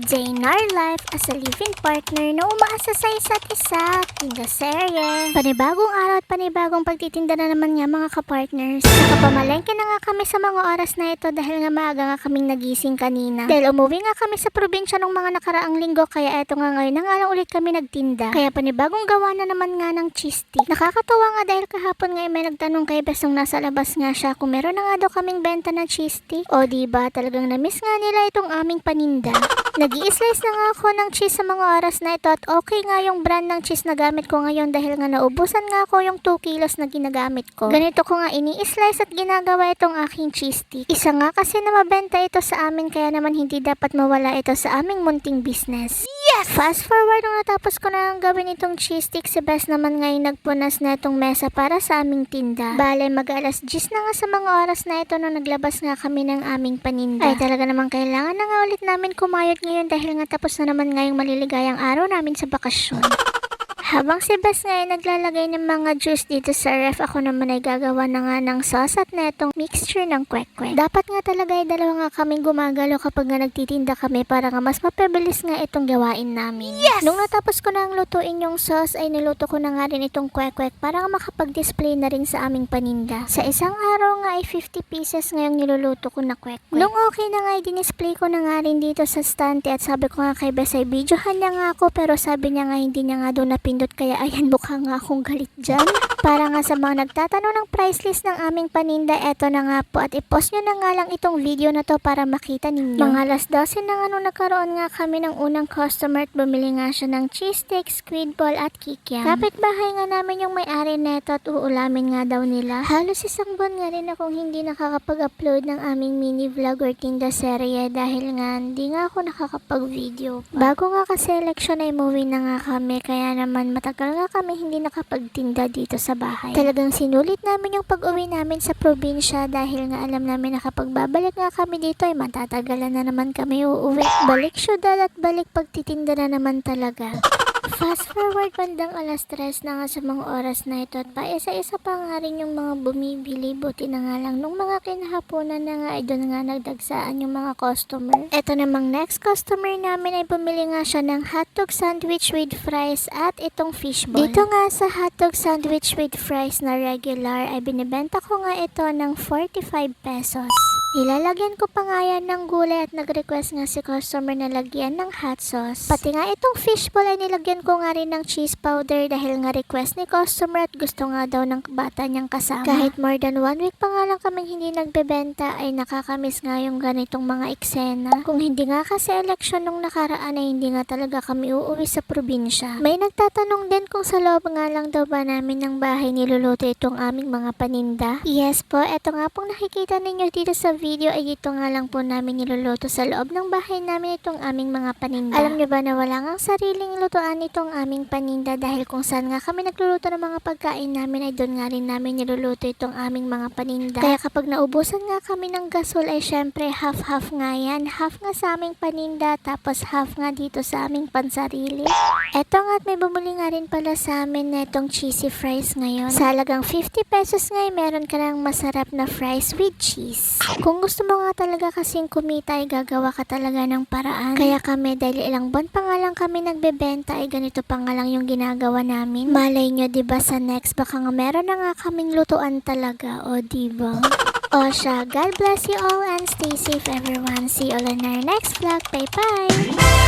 day in our life as a living partner na umaasa sa isa't isa, tinda serye. Panibagong araw at panibagong pagtitinda na naman nga mga kapartners. Nakapamalengke na nga kami sa mga oras na ito dahil nga maaga nga kaming nagising kanina. Dahil umuwi nga kami sa probinsya nung mga nakaraang linggo kaya eto nga ngayon na nga lang ulit kami nagtinda. Kaya panibagong gawa na naman nga ng cheese stick. Nakakatawa nga dahil kahapon nga may nagtanong kay Bes nung nasa labas nga siya kung meron na nga daw kaming benta ng cheese stick. O diba talagang na-miss nga nila itong aming paninda. Nag-i-slice na nga ako ng cheese sa mga oras na ito at okay nga yung brand ng cheese na gamit ko ngayon dahil nga naubusan nga ako yung 2 kilos na ginagamit ko. Ganito ko nga ini-slice at ginagawa itong aking cheese stick. Isa nga kasi na mabenta ito sa amin kaya naman hindi dapat mawala ito sa aming munting business. Yes! Fast forward nung natapos ko na gawin itong cheese stick, si Bes naman ngayon nagpunas na itong mesa para sa aming tinda. Bale, mag-alas 10 na nga sa mga oras na ito nung naglabas nga kami ng aming paninda. Ay talaga naman kailangan na nga ulit namin kumayod ngayon dahil nga tapos na naman ngayong maliligayang araw namin sa bakasyon. Habang si Bes ngayon naglalagay ng mga juice dito sa ref, ako naman ay gagawa na nga ng sauce at netong mixture ng kwek-kwek. Dapat nga talaga ay dalawa nga kaming gumagalo kapag nga nagtitinda kami para nga mas mapabilis nga itong gawain namin. Yes! Nung natapos ko na ang lutuin yung sauce ay niluto ko na nga rin itong kwek-kwek para nga makapag-display na rin sa aming paninda. Sa isang araw nga ay 50 pieces ngayong niluluto ko na kwek-kwek. Nung okay na nga ay dinisplay ko na nga rin dito sa stante at sabi ko nga kay Bes ay videohan niya nga ako pero sabi niya nga hindi niya nga doon napindot kaya ayan mukha nga akong galit dyan. Para nga sa mga nagtatanong ng price list ng aming paninda, eto na nga po at i-post nyo na nga lang itong video na to para makita ninyo. Mga alas 12 na nga nung nagkaroon nga kami ng unang customer at bumili nga siya ng cheese stick, squid ball at kikiam. Kapitbahay nga namin yung may-ari neto at uulamin nga daw nila. Halos isang buwan nga rin akong hindi nakakapag-upload ng aming mini vlog or tinda serye dahil nga hindi nga ako nakakapag-video pa. Bago nga kasi election ay movie na nga kami kaya naman matagal nga kami hindi nakapagtinda dito sa bahay. Talagang sinulit namin yung pag-uwi namin sa probinsya dahil nga alam namin na kapag babalik nga kami dito ay matatagalan na naman kami uuwi. Balik syudad at balik pagtitinda na naman talaga. Fast forward bandang alas 3 na nga sa mga oras na ito at paisa-isa pa nga rin yung mga bumibili. Buti na nga lang nung mga kinahaponan na nga ay doon nga nagdagsaan yung mga customer. Ito namang next customer namin ay bumili nga siya ng hotdog sandwich with fries at itong fishball. Dito nga sa hotdog sandwich with fries na regular ay binibenta ko nga ito ng 45 pesos. Nilalagyan ko pa nga yan ng gulay at nag-request nga si customer na lagyan ng hot sauce. Pati nga itong fishball ay nilagyan ko nga rin ng cheese powder dahil nga request ni customer at gusto nga daw ng bata niyang kasama. Kahit more than 1 week pa nga lang kaming hindi nagbebenta ay nakakamiss nga yung ganitong mga eksena. Kung hindi nga kasi election nung nakaraan ay hindi nga talaga kami uuwi sa probinsya. May nagtatanong din kung sa loob nga lang daw ba namin ng bahay niluluto itong aming mga paninda. Yes po, eto nga pong nakikita ninyo dito sa video ay ito nga lang po namin niluluto sa loob ng bahay namin itong aming mga paninda. Alam nyo ba na wala nga sariling lutuan itong aming paninda dahil kung saan nga kami nagluluto ng mga pagkain namin ay doon nga rin namin niluluto itong aming mga paninda. Kaya kapag naubusan nga kami ng gasol ay syempre half-half nga yan. Half nga sa aming paninda tapos half nga dito sa aming pansarili. Eto nga at may bumuli nga rin pala sa amin na itong cheesy fries ngayon. Sa halagang 50 pesos ngayon meron ka ng masarap na fries with cheese. Kung gusto mo nga talaga kasing kumita ay gagawa ka talaga ng paraan. Kaya kami dahil ilang buwan pa nga lang kami nagbebenta ay ganito pa nga lang yung ginagawa namin. Malay nyo diba sa next baka nga meron na nga kaming lutuan talaga o diba? O siya, God bless you all and stay safe everyone. See you all in our next vlog. Bye bye!